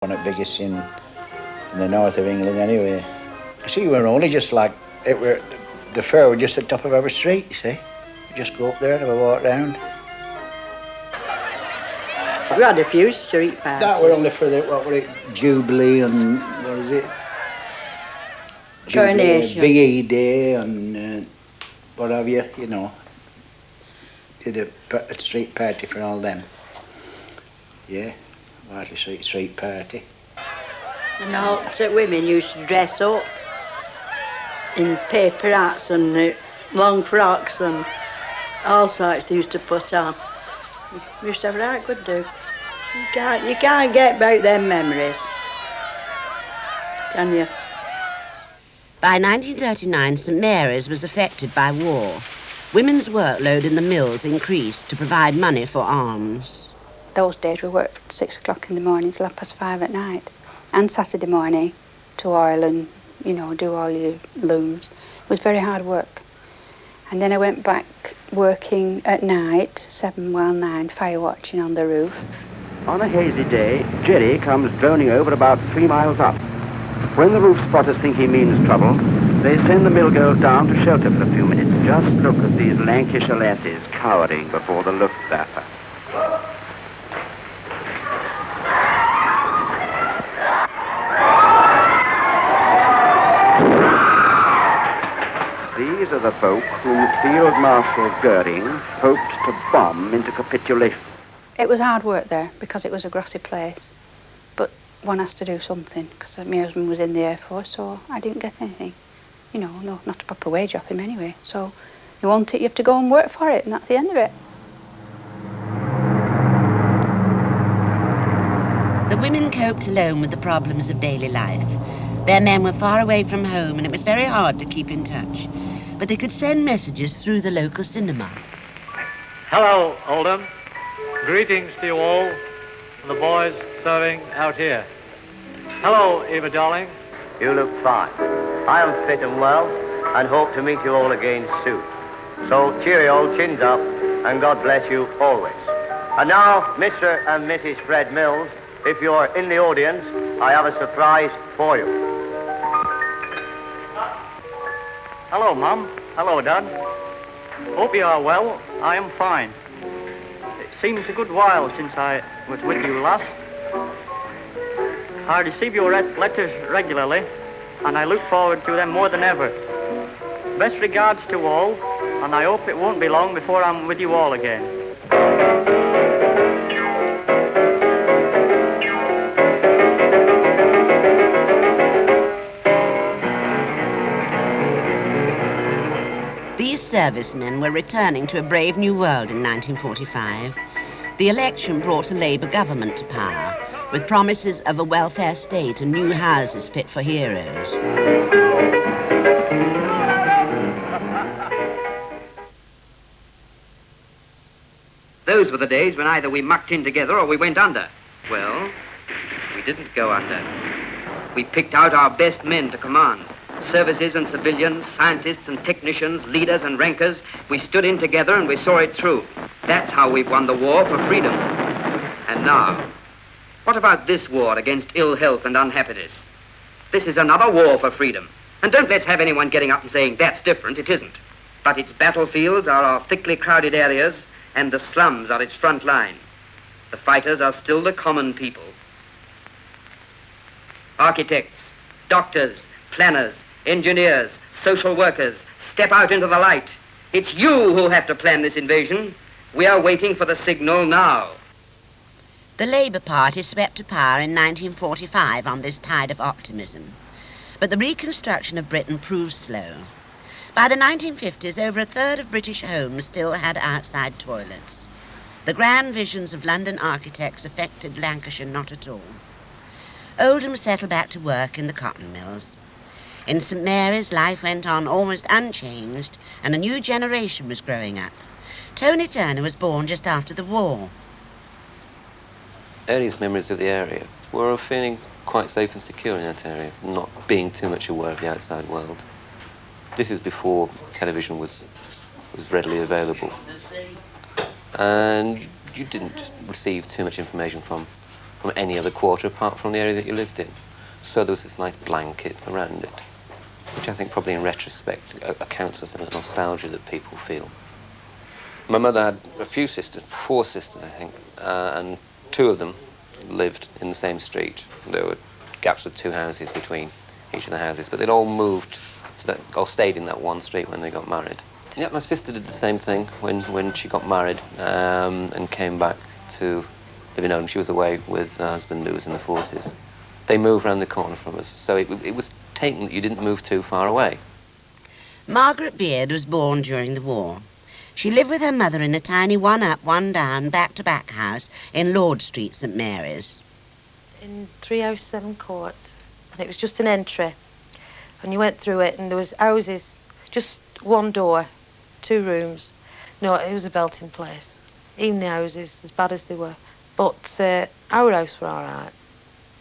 one of the biggest in the north of England anyway. See, we're only just like, the fair was just at the top of our street, you see. You just go up there and have a walk round. We had a few street parties. That were only for the, what were it, Jubilee and, what is it? Coronation. VE Day and what have you, you know. Did a street party for all them. Yeah, Whiteley Street party. And all the women used to dress up in paper hats and long frocks and all sorts they used to put on. We used to have a right good do. You can't get about them memories, can you? By 1939, St Mary's was affected by war. Women's workload in the mills increased to provide money for arms. Those days we worked from 6 o'clock in the morning till 5:30 at night. And Saturday morning to oil and, you know, do all your looms. It was very hard work. And then I went back working at night, 7 while 9, fire watching on the roof. On a hazy day, Jerry comes droning over about 3 miles up. When the roof spotters think he means trouble, they send the mill girls down to shelter for a few minutes. Just look at these Lancashire lasses cowering before the Luftwaffe. These are the folk whom Field Marshal Goering hoped to bomb into capitulation. It was hard work there because it was a grassy place. But one has to do something because my husband was in the Air Force, so I didn't get anything. You know, no, not a proper wage off him anyway. So you want it, you have to go and work for it, and that's the end of it. The women coped alone with the problems of daily life. Their men were far away from home and it was very hard to keep in touch. But they could send messages through the local cinema. Hello, Oldham. Greetings to you all, and the boys serving out here. Hello, Eva darling. You look fine. I am fit and well, and hope to meet you all again soon. So cheerio, chins up, and God bless you always. And now, Mr. and Mrs. Fred Mills, if you're in the audience, I have a surprise for you. Hello, Mum. Hello, Dad. Hope you are well. I am fine. It seems a good while since I was with you last. I receive your letters regularly, and I look forward to them more than ever. Best regards to all, and I hope it won't be long before I'm with you all again. These servicemen were returning to a brave new world in 1945. The election brought a Labour government to power, with promises of a welfare state and new houses fit for heroes. Those were the days when either we mucked in together or we went under. Well, we didn't go under. We picked out our best men to command. Services and civilians, scientists and technicians, leaders and rankers. We stood in together and we saw it through. That's how we've won the war for freedom. And now, what about this war against ill health and unhappiness? This is another war for freedom. And don't let's have anyone getting up and saying that's different. It isn't. But its battlefields are our thickly crowded areas, and the slums are its front line. The fighters are still the common people. Architects, doctors, planners, engineers, social workers, step out into the light. It's you who have to plan this invasion. We are waiting for the signal now. The Labour Party swept to power in 1945 on this tide of optimism. But the reconstruction of Britain proved slow. By the 1950s, over a third of British homes still had outside toilets. The grand visions of London architects affected Lancashire not at all. Oldham settled back to work in the cotton mills. In St Mary's, life went on almost unchanged, and a new generation was growing up. Tony Turner was born just after the war. Earliest memories of the area were of feeling quite safe and secure in that area, not being too much aware of the outside world. This is before television was readily available. And you didn't just receive too much information from from any other quarter apart from the area that you lived in. So there was this nice blanket around it, which I think probably in retrospect accounts for some of the nostalgia that people feel. My mother had a few sisters, 4 sisters I think, and 2 of them lived in the same street. There were gaps of 2 houses between each of the houses, but they'd all moved to that, or stayed in that one street when they got married. Yeah, my sister did the same thing when she got married and came back to live in Oldham. She was away with her husband who was in the forces. They moved round the corner from us, so it was taken that you didn't move too far away. Margaret Beard was born during the war. She lived with her mother in a tiny one-up, one-down, back-to-back house in Lord Street, St Mary's. In 307 Court, and it was just an entry, and you went through it, and there was houses, just one door, 2 rooms. No, it was a belting place. Even the houses, as bad as they were. But our house were all right,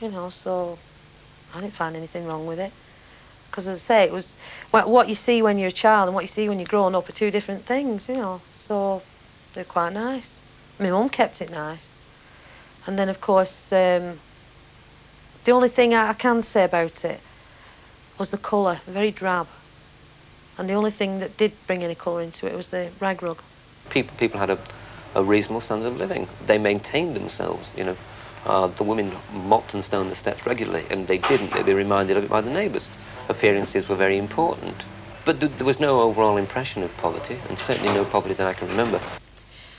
you know, so I didn't find anything wrong with it. Because, as I say, it was what you see when you're a child and what you see when you're growing up are 2 different things, you know. So they're quite nice. My mum kept it nice. And then, of course, the only thing I can say about it was the colour, very drab. And the only thing that did bring any colour into it was the rag rug. People had a reasonable standard of living. They maintained themselves, you know. The women mopped and stoned the steps regularly, and they didn't. They'd be reminded of it by the neighbours. Appearances were very important. But there was no overall impression of poverty, and certainly no poverty that I can remember.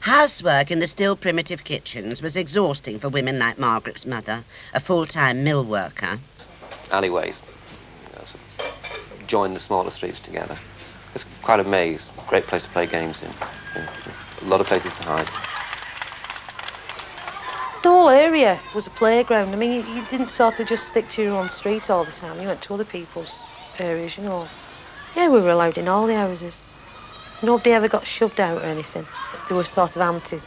Housework in the still primitive kitchens was exhausting for women like Margaret's mother, a full-time mill worker. Alleyways, join the smaller streets together. It's quite a maze, great place to play games in. A lot of places to hide. The whole area was a playground. I mean, you didn't sort of just stick to your own street all the time. You went to other people's areas, you know. Yeah, we were allowed in all the houses. Nobody ever got shoved out or anything. There were sort of aunties.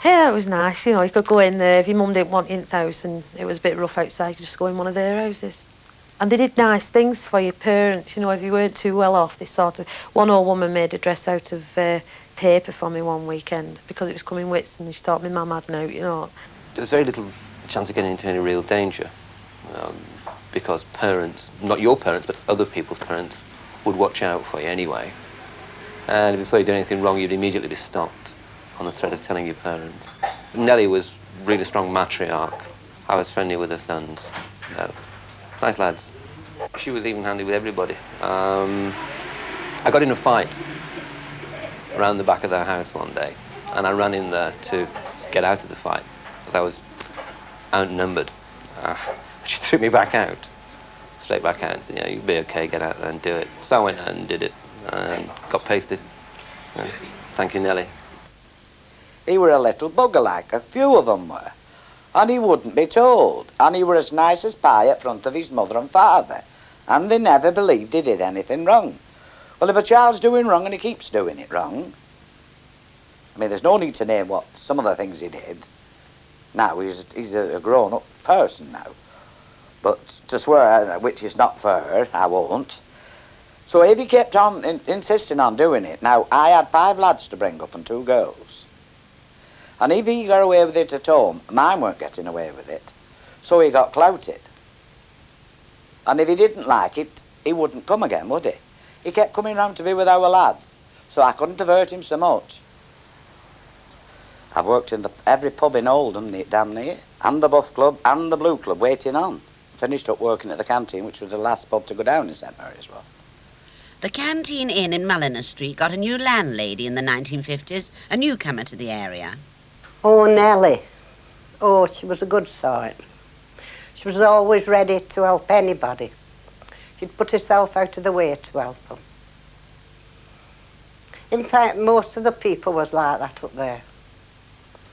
Yeah, it was nice, you know. You could go in there if your mum didn't want you in the house and it was a bit rough outside, you could just go in one of their houses. And they did nice things for your parents, you know, if you weren't too well off. They sort of... One old woman made a dress out of paper for me one weekend because it was coming wits and she thought my mum had no, you know. There was very little chance of getting into any real danger because parents, not your parents, but other people's parents, would watch out for you anyway. And if they saw you did anything wrong, you'd immediately be stopped on the threat of telling your parents. Nellie was really strong matriarch. I was friendly with her sons. No. Nice lads. She was even-handed with everybody. I got in a fight around the back of their house one day, and I ran in there to get out of the fight because I was outnumbered. She threw me back out, straight back out, and said, "Yeah, you'll be okay, get out there and do it." So I went out and did it, and got pasted. Thank you, Nellie. He were a little bugger like, a few of them were. And he wouldn't be told. And he were as nice as pie at front of his mother and father. And they never believed he did anything wrong. Well, if a child's doing wrong and he keeps doing it wrong, I mean, there's no need to name what some of the things he did. Now, he's a grown-up person now. But to swear, which is not fair, I won't. So if he kept on insisting on doing it, now, I had 5 lads to bring up and 2 girls. And if he got away with it at home, mine weren't getting away with it. So he got clouted. And if he didn't like it, he wouldn't come again, would he? He kept coming round to be with our lads, so I couldn't have hurt him so much. I've worked in every pub in Oldham, damn near, and the Buff Club and the Blue Club, waiting on. Finished up working at the canteen, which was the last pub to go down in St Mary's. Well. The Canteen Inn in Mulliner Street got a new landlady in the 1950s, a newcomer to the area. Oh, Nellie. Oh, she was a good sort. She was always ready to help anybody. She'd put herself out of the way to help them. In fact, most of the people was like that up there.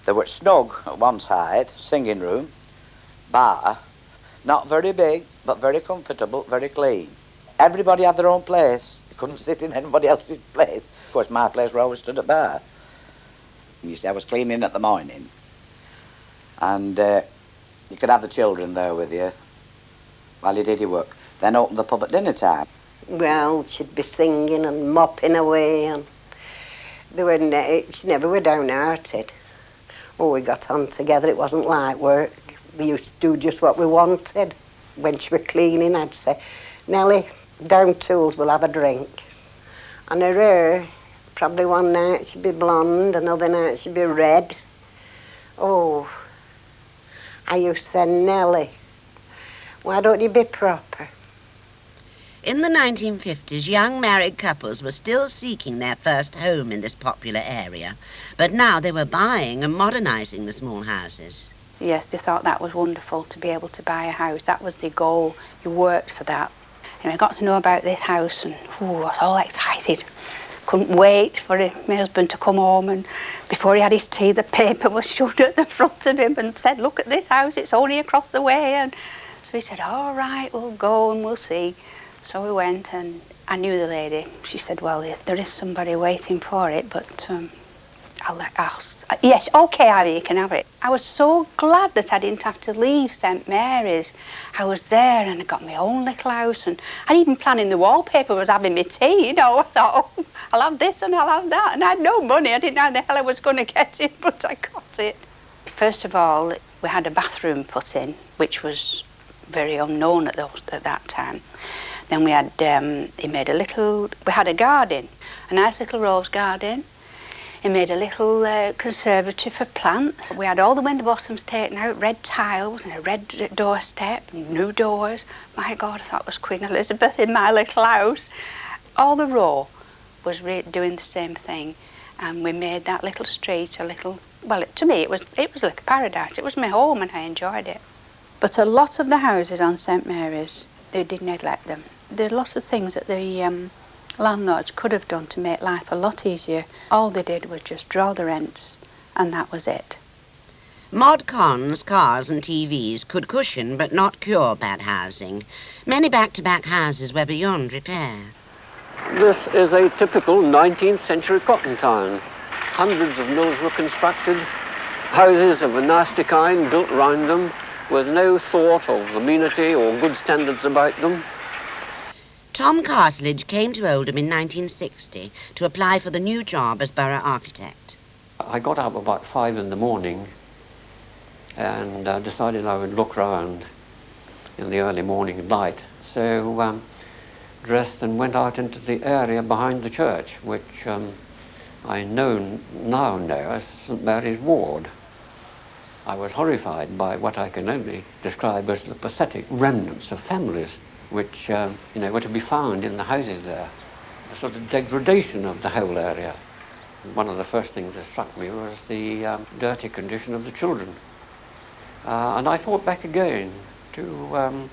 They were snug at one side, singing room, bar, not very big, but very comfortable, very clean. Everybody had their own place. You couldn't sit in anybody else's place. Of course, my place where I always stood at bar. You see, I was cleaning at the morning, and you could have the children there with you while you did your work. Then open the pub at dinner time. Well, she'd be singing and mopping away, and she never were downhearted. Oh, we got on together. It wasn't like work. We used to do just what we wanted. When she was cleaning, I'd say, Nellie, down tools, we'll have a drink. And her hair, probably one night she'd be blonde, another night she'd be red. Oh, I used to say, Nellie, why don't you be proper? In the 1950s, young married couples were still seeking their first home in this popular area, but now they were buying and modernising the small houses. Yes, they thought that was wonderful to be able to buy a house. That was the goal. You worked for that. And I got to know about this house and I was all excited. Couldn't wait for my husband to come home, and before he had his tea, the paper was shoved at the front of him and said, look at this house, it's only across the way. And so he said, all right, we'll go and we'll see. So we went, and I knew the lady. She said, well, there is somebody waiting for it, but yes, okay, Ivy, you can have it. I was so glad that I didn't have to leave St Mary's. I was there and I got my own little house, and I'd even planning the wallpaper, was having my tea, you know. I thought, oh, I'll have this and I'll have that. And I had no money. I didn't know how the hell I was going to get it, but I got it. First of all, we had a bathroom put in, which was very unknown at that time. Then we had, we had a garden, a nice little rose garden. He made a little conservatory for plants. We had all the window bottoms taken out, red tiles and a red doorstep and new doors. My God, I thought it was Queen Elizabeth in my little house. All the row was doing the same thing, and we made that little street a little, well, to me it was like a paradise. It was my home and I enjoyed it. But a lot of the houses on St Mary's, they did neglect them. There are a lot of things that the landlords could have done to make life a lot easier. All they did was just draw the rents, and that was it. Mod cons, cars and TVs could cushion but not cure bad housing. Many back-to-back houses were beyond repair. This is a typical 19th century cotton town. Hundreds of mills were constructed, houses of a nasty kind built round them, with no thought of amenity or good standards about them. Tom Cartledge came to Oldham in 1960 to apply for the new job as borough architect. I got up about 5 in the morning and decided I would look round in the early morning light. So dressed and went out into the area behind the church, which I now know as St Mary's Ward. I was horrified by what I can only describe as the pathetic remnants of families which were to be found in the houses there. The sort of degradation of the whole area. One of the first things that struck me was the dirty condition of the children. And I thought back again to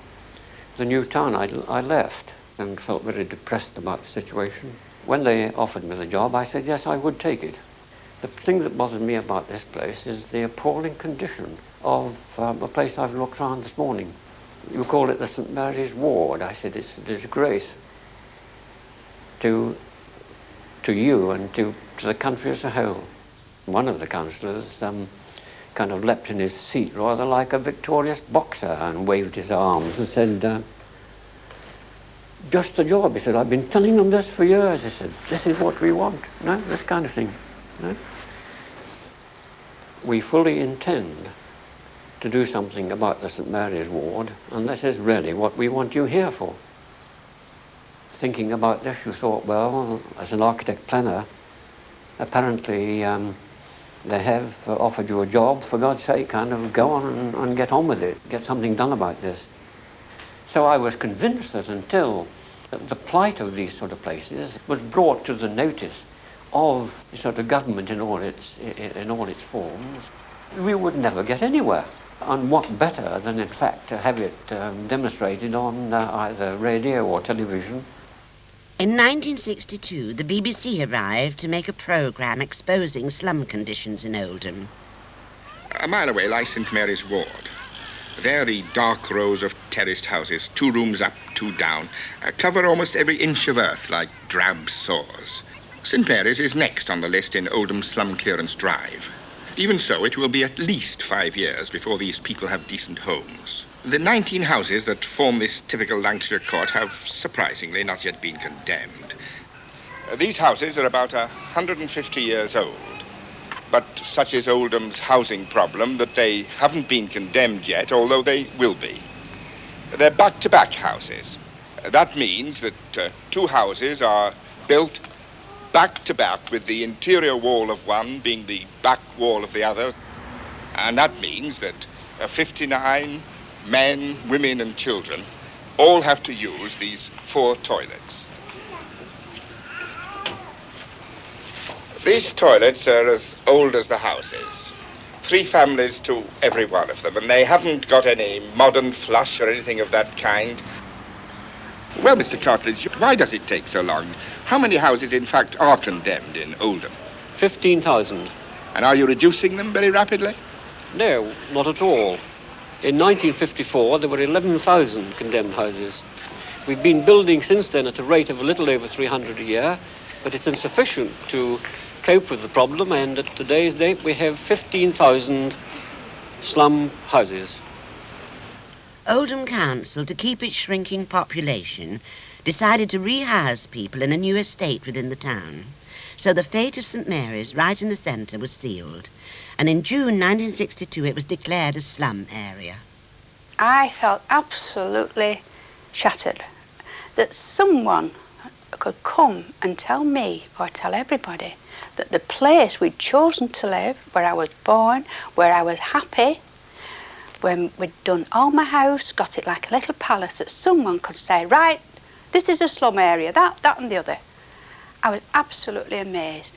the new town I left and felt very depressed about the situation. When they offered me the job, I said yes, I would take it. The thing that bothers me about this place is the appalling condition of a place I've looked around this morning. You call it the St Mary's Ward. I said it's a disgrace to you and to the country as a whole. One of the councillors kind of leapt in his seat rather like a victorious boxer and waved his arms and said, just the job. He said, I've been telling them this for years. He said, this is what we want, no? This kind of thing. No? We fully intend to do something about the St Mary's Ward, and this is really what we want you here for. Thinking about this, you thought, well, as an architect planner, apparently they have offered you a job. For God's sake, kind of go on and get on with it, get something done about this. So I was convinced that until the plight of these sort of places was brought to the notice of the sort of government in all its forms, we would never get anywhere. And what better than, in fact, to have it demonstrated on either radio or television. In 1962, the BBC arrived to make a programme exposing slum conditions in Oldham. A mile away lies St Mary's Ward. There the dark rows of terraced houses, 2 rooms up, 2 down, cover almost every inch of earth like drab sores. St Mary's is next on the list in Oldham Slum Clearance Drive. Even so, it will be at least 5 years before these people have decent homes. The 19 houses that form this typical Lancashire court have surprisingly not yet been condemned. These houses are about 150 years old, but such is Oldham's housing problem that they haven't been condemned yet, although they will be. They're back-to-back houses. That means that two houses are built back-to-back with the interior wall of one being the back wall of the other. And that means that 59 men, women and children all have to use these 4 toilets. These toilets are as old as the houses. 3 families to every one of them, and they haven't got any modern flush or anything of that kind. Well, Mr. Cartledge, why does it take so long? How many houses, in fact, are condemned in Oldham? 15,000. And are you reducing them very rapidly? No, not at all. In 1954, there were 11,000 condemned houses. We've been building since then at a rate of a little over 300 a year, but it's insufficient to cope with the problem, and at today's date we have 15,000 slum houses. Oldham Council, to keep its shrinking population, decided to rehouse people in a new estate within the town. So the fate of St Mary's, right in the centre, was sealed, and in June 1962 it was declared a slum area. I felt absolutely shattered that someone could come and tell me, or tell everybody, that the place we'd chosen to live, where I was born, where I was happy, when we'd done all my house, got it like a little palace, that someone could say, right, this is a slum area, that and the other. I was absolutely amazed.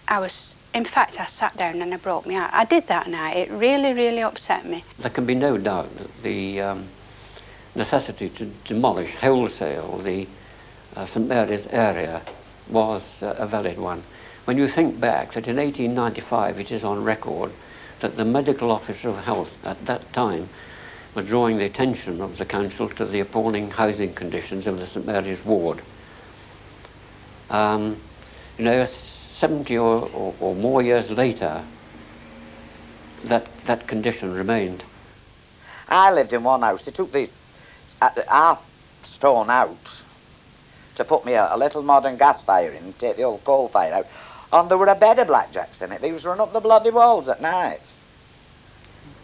In fact, I sat down and I broke my heart. I did that night. It really, really upset me. There can be no doubt that the necessity to demolish wholesale the St Mary's area was a valid one. When you think back that in 1895 it is on record that the medical officer of health at that time was drawing the attention of the council to the appalling housing conditions of the St Mary's ward. 70 or more years later, that condition remained. I lived in one house. They took the half stone out to put me a little modern gas fire in, take the old coal fire out, and there were a bed of blackjacks in it. They was run up the bloody walls at night.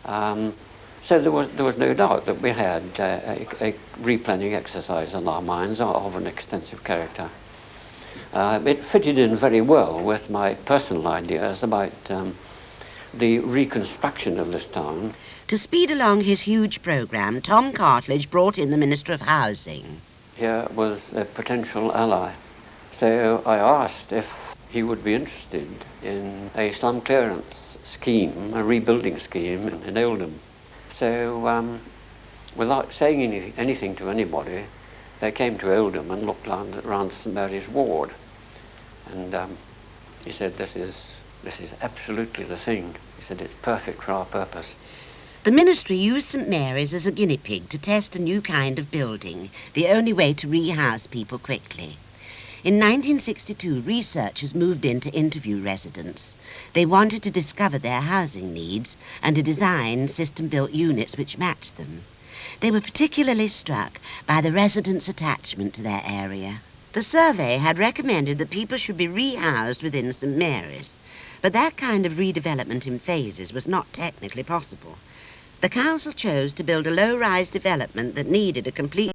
So there was no doubt that we had a replanning exercise on our minds of an extensive character. It fitted in very well with my personal ideas about the reconstruction of this town. To speed along his huge programme, Tom Cartledge brought in the Minister of Housing. Here was a potential ally. So I asked if he would be interested in a slum clearance scheme, a rebuilding scheme in Oldham. So without saying anything to anybody, they came to Oldham and looked around St Mary's ward. And he said, this is absolutely the thing. He said, it's perfect for our purpose. The ministry used St Mary's as a guinea pig to test a new kind of building, the only way to rehouse people quickly. In 1962, researchers moved in to interview residents. They wanted to discover their housing needs and to design system-built units which matched them. They were particularly struck by the residents' attachment to their area. The survey had recommended that people should be rehoused within St Mary's, but that kind of redevelopment in phases was not technically possible. The council chose to build a low-rise development that needed a complete